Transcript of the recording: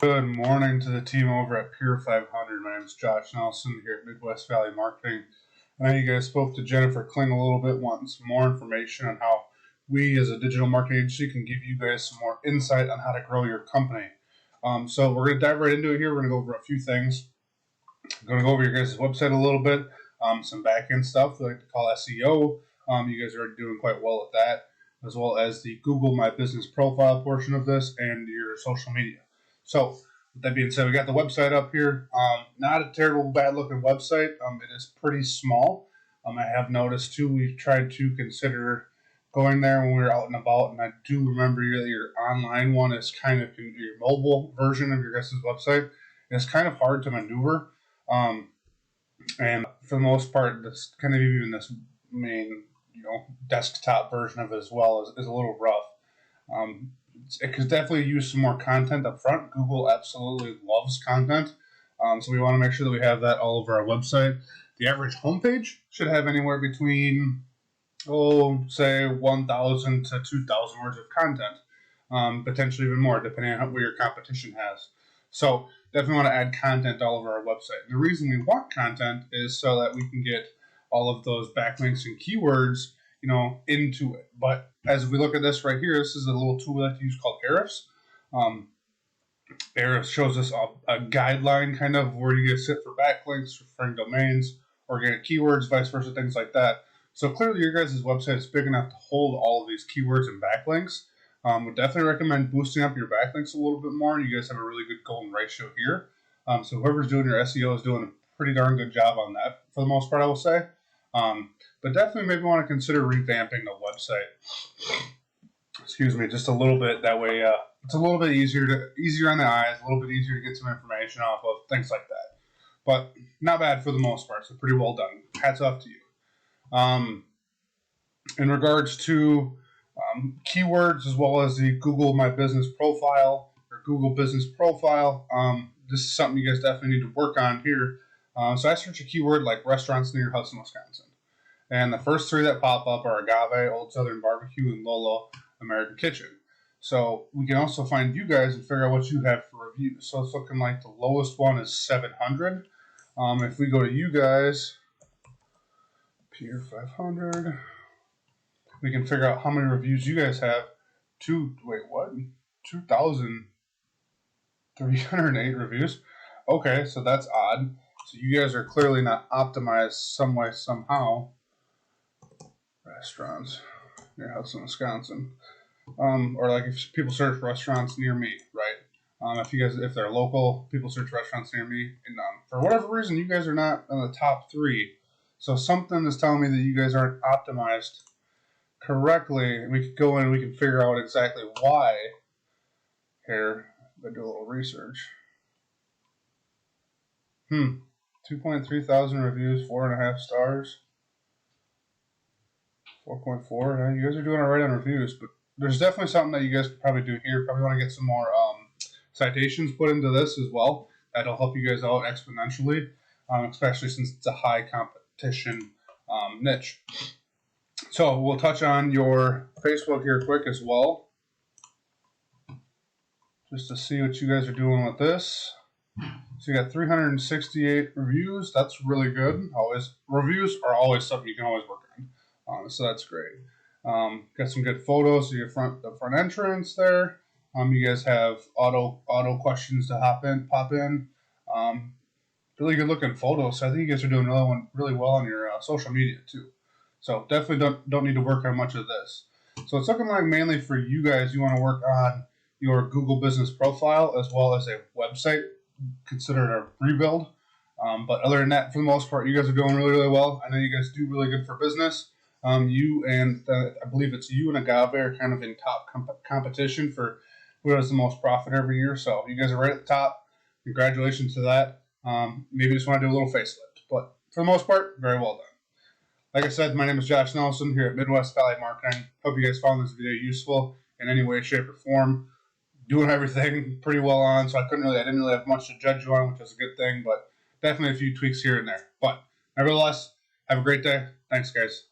Good morning to the team over at Pier 500. My name is Josh Nelson here at Midwest Valley Marketing. I know you guys spoke to Jennifer Kling a little bit, wanting some more information on how we as a digital marketing agency can give you guys some more insight on how to grow your company. So we're going to dive right into it here. We're going to go over a few things. I'm going to go over your guys' website a little bit, some back-end stuff we like to call SEO. You guys are already doing quite well at that, as well as the Google My Business Profile portion of this and your social media. So, with that being said, we got the website up here. Not a terrible, bad-looking website. It is pretty small. I have noticed, too, we've tried to consider going there when we were out and about, and I do remember that your online one is kind of your mobile version of your guys' website. It's kind of hard to maneuver, and for the most part, this kind of even this main, desktop version of it as well is a little rough. It could definitely use some more content up front. Google absolutely loves content, so we want to make sure that we have that all over our website. The average homepage should have anywhere between, say 1,000 to 2,000 words of content, potentially even more, depending on what your competition has. So definitely want to add content all over our website. And the reason we want content is so that we can get all of those backlinks and keywords, into it. But as we look at this right here, this is a little tool we like to use called Ahrefs. Ahrefs shows us a guideline kind of where you guys sit for backlinks, referring domains, organic keywords, vice versa, things like that. So clearly your guys' website is big enough to hold all of these keywords and backlinks. Would definitely recommend boosting up your backlinks a little bit more. You guys have a really good golden ratio here. So whoever's doing your SEO is doing a pretty darn good job on that for the most part, I will say. But definitely maybe want to consider revamping the website. Excuse me, just a little bit. That way, it's a little bit easier on the eyes, a little bit easier to get some information off of, things like that. But not bad for the most part. So pretty well done. Hats off to you. In regards to keywords, as well as the Google My Business Profile or Google Business Profile, this is something you guys definitely need to work on here. So I search a keyword like restaurants near Hudson, Wisconsin. And the first three that pop up are Agave, Old Southern Barbecue, and Lolo American Kitchen. So we can also find you guys and figure out what you have for reviews. So it's looking like the lowest one is 700. If we go to you guys, Pier 500, we can figure out how many reviews you guys have. 2,308 reviews. Okay, so that's odd. So you guys are clearly not optimized some way, somehow. Restaurants near Hudson, Wisconsin. Or like if people search restaurants near me, right? If they're local, people search restaurants near me. And for whatever reason, you guys are not in the top 3. So something is telling me that you guys aren't optimized correctly. And we could go in and we can figure out exactly why. Here, I do a little research. 2.3 thousand reviews, 4.5 stars. 4.4. You guys are doing all right on reviews, but there's definitely something that you guys could probably do here. Probably want to get some more citations put into this as well. That'll help you guys out exponentially, especially since it's a high competition niche. So we'll touch on your Facebook here quick as well, just to see what you guys are doing with this. So you got 368 reviews. That's really good. Reviews are always something you can always work on. So that's great. Got some good photos of the front entrance there. You guys have auto questions to pop in. Really good looking photos. So I think you guys are doing really well on your social media too. So definitely don't need to work on much of this. So it's looking like mainly for you guys, you want to work on your Google Business Profile as well as a website. Consider it a rebuild. But other than that, for the most part, you guys are doing really, really well. I know you guys do really good for business. You and I believe it's you and Agave are kind of in top competition for who has the most profit every year. So you guys are right at the top. Congratulations to that. Maybe just want to do a little facelift. But for the most part, very well done. Like I said, my name is Josh Nelson here at Midwest Valley Marketing. Hope you guys found this video useful in any way, shape, or form. Doing everything pretty well on, so I didn't really have much to judge you on, which is a good thing, but definitely a few tweaks here and there. But nevertheless, have a great day. Thanks, guys.